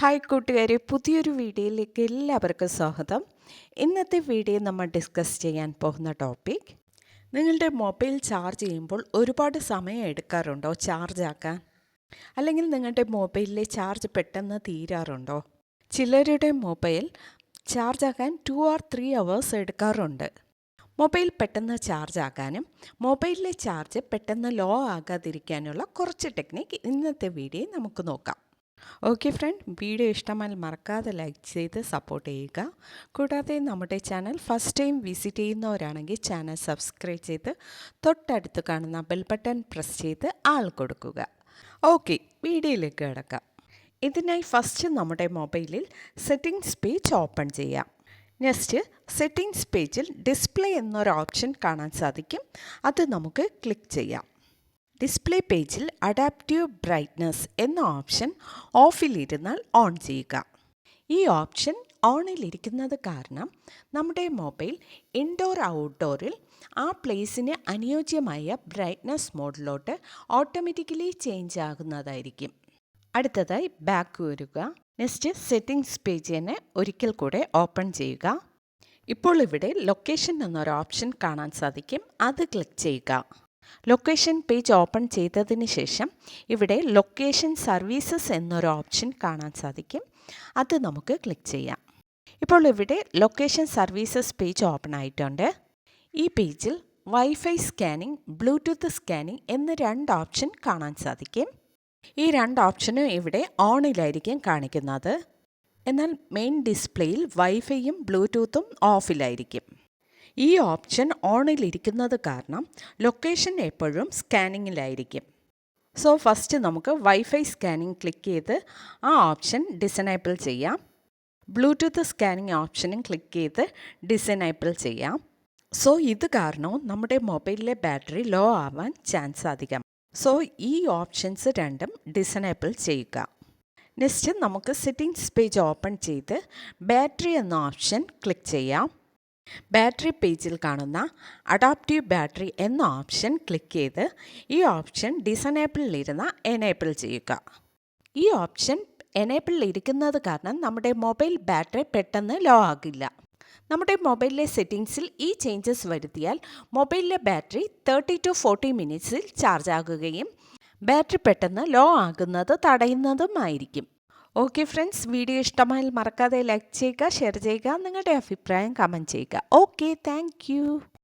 Hi കൂട്ടുകാരെ, പുതിയൊരു വീഡിയോയിലേക്ക് എല്ലാവർക്കും സ്വാഗതം. ഇന്നത്തെ വീഡിയോ നമ്മൾ ഡിസ്കസ് ചെയ്യാൻ പോകുന്ന ടോപ്പിക്, നിങ്ങളുടെ മൊബൈൽ ചാർജ് ചെയ്യുമ്പോൾ ഒരുപാട് സമയം എടുക്കാറുണ്ടോ ചാർജ് ആക്കാൻ? അല്ലെങ്കിൽ നിങ്ങളുടെ മൊബൈലിലെ ചാർജ് പെട്ടെന്ന് തീരാറുണ്ടോ? ചിലരുടെ മൊബൈൽ ചാർജ് ആക്കാൻ 2 or 3 hours എടുക്കാറുണ്ട്. മൊബൈൽ പെട്ടെന്ന് ചാർജ് ആക്കാനും മൊബൈലിലെ ചാർജ് പെട്ടെന്ന് ലോ ആകാതിരിക്കാനുള്ള കുറച്ച് ടെക്നിക്ക് ഇന്നത്തെ വീഡിയോ നമുക്ക് നോക്കാം. ഓക്കെ ഫ്രണ്ട്, വീഡിയോ ഇഷ്ടമായാൽ മറക്കാതെ ലൈക്ക് ചെയ്ത് സപ്പോർട്ട് ചെയ്യുക. കൂടാതെ നമ്മുടെ ചാനൽ ഫസ്റ്റ് ടൈം വിസിറ്റ് ചെയ്യുന്നവരാണെങ്കിൽ ചാനൽ സബ്സ്ക്രൈബ് ചെയ്ത് തൊട്ടടുത്ത് കാണുന്ന ബെൽ ബട്ടൺ പ്രസ് ചെയ്ത് ആൾ കൊടുക്കുക. ഓക്കെ, വീഡിയോയിലേക്ക് കിടക്കാം. ഇതിനായി ഫസ്റ്റ് നമ്മുടെ മൊബൈലിൽ സെറ്റിംഗ്സ് പേജ് ഓപ്പൺ ചെയ്യാം. നെക്സ്റ്റ് സെറ്റിംഗ്സ് പേജിൽ ഡിസ്പ്ലേ എന്നൊരു ഓപ്ഷൻ കാണാൻ സാധിക്കും. അത് നമുക്ക് ക്ലിക്ക് ചെയ്യാം. ഡിസ്പ്ലേ പേജിൽ അഡാപ്റ്റീവ് ബ്രൈറ്റ്നസ് എന്ന ഓപ്ഷൻ ഓഫിലിരുന്നാൽ ഓൺ ചെയ്യുക. ഈ ഓപ്ഷൻ ഓണിലിരിക്കുന്നത് കാരണം നമ്മുടെ മൊബൈൽ ഇൻഡോർ ഔട്ട്ഡോറിൽ ആ പ്ലേസിന് അനുയോജ്യമായ ബ്രൈറ്റ്നസ് മോഡിലോട്ട് ഓട്ടോമാറ്റിക്കലി ചേഞ്ച് ആകുന്നതായിരിക്കും. അടുത്തതായി ബാക്ക് വരിക. നെക്സ്റ്റ് സെറ്റിംഗ്സ് പേജ് തന്നെ ഒരിക്കൽ കൂടെ ഓപ്പൺ ചെയ്യുക. ഇപ്പോൾ ഇവിടെ ലൊക്കേഷൻ എന്നൊരു ഓപ്ഷൻ കാണാൻ സാധിക്കും. അത് ക്ലിക്ക് ചെയ്യുക. ലൊക്കേഷൻ പേജ് ഓപ്പൺ ചെയ്തതിന് ശേഷം ഇവിടെ ലൊക്കേഷൻ സർവീസസ് എന്നൊരു ഓപ്ഷൻ കാണാൻ സാധിക്കും. അത് നമുക്ക് ക്ലിക്ക് ചെയ്യാം. ഇപ്പോൾ ഇവിടെ ലൊക്കേഷൻ സർവീസസ് പേജ് ഓപ്പൺ ആയിട്ടുണ്ട്. ഈ പേജിൽ വൈഫൈ സ്കാനിംഗ്, ബ്ലൂടൂത്ത് സ്കാനിംഗ് എന്ന 2 ഓപ്ഷൻ കാണാൻ സാധിക്കും. ഈ 2 ഓപ്ഷനും ഇവിടെ ഓണിലായിരിക്കും കാണിക്കുന്നത്. എന്നാൽ മെയിൻ ഡിസ്പ്ലേയിൽ വൈഫൈയും ബ്ലൂടൂത്തും ഓഫിലായിരിക്കും. ഈ ഓപ്ഷൻ ഓണിലിരിക്കുന്നത് കാരണം ലൊക്കേഷൻ എപ്പോഴും സ്കാനിങ്ങിലായിരിക്കും. സോ ഫസ്റ്റ് നമുക്ക് വൈഫൈ സ്കാനിങ് ക്ലിക്ക് ചെയ്ത് ആ ഓപ്ഷൻ ഡിസേബിൾ ചെയ്യാം. ബ്ലൂടൂത്ത് സ്കാനിങ് ഓപ്ഷനും ക്ലിക്ക് ചെയ്ത് ഡിസേബിൾ ചെയ്യാം. സോ ഇത് കാരണവും നമ്മുടെ മൊബൈലിലെ ബാറ്ററി ലോ ആവാൻ ചാൻസ് അധികം. സോ ഈ ഓപ്ഷൻസ് രണ്ടും ഡിസേബിൾ ചെയ്യുക. നെക്സ്റ്റ് നമുക്ക് സെറ്റിംഗ്സ് പേജ് ഓപ്പൺ ചെയ്ത് ബാറ്ററി എന്ന ഓപ്ഷൻ ക്ലിക്ക് ചെയ്യാം. ബാറ്ററി പേജിൽ കാണുന്ന അഡാപ്റ്റീവ് ബാറ്ററി എന്ന ഓപ്ഷൻ ക്ലിക്ക് ചെയ്ത് ഈ ഓപ്ഷൻ ഡിസേബിളിലിരുന്ന് എനേബിൾ ചെയ്യുക. ഈ ഓപ്ഷൻ എനേബിളിലിരിക്കുന്നത് കാരണം നമ്മുടെ മൊബൈൽ ബാറ്ററി പെട്ടെന്ന് ലോ ആകില്ല. നമ്മുടെ മൊബൈലിലെ സെറ്റിംഗ്സിൽ ഈ ചേഞ്ചസ് വരുത്തിയാൽ മൊബൈലിലെ ബാറ്ററി 30 to 40 മിനിറ്റ്സിൽ ചാർജ് ആകുകയും ബാറ്ററി പെട്ടെന്ന് ലോ ആകുന്നത് തടയുന്നതുമായിരിക്കും. ഓക്കെ ഫ്രണ്ട്സ്, വീഡിയോ ഇഷ്ടമായാൽ മറക്കാതെ ലൈക്ക് ചെയ്യുക, ഷെയർ ചെയ്യുക, നിങ്ങളുടെ അഭിപ്രായം കമൻറ്റ് ചെയ്യുക. Okay, thank you.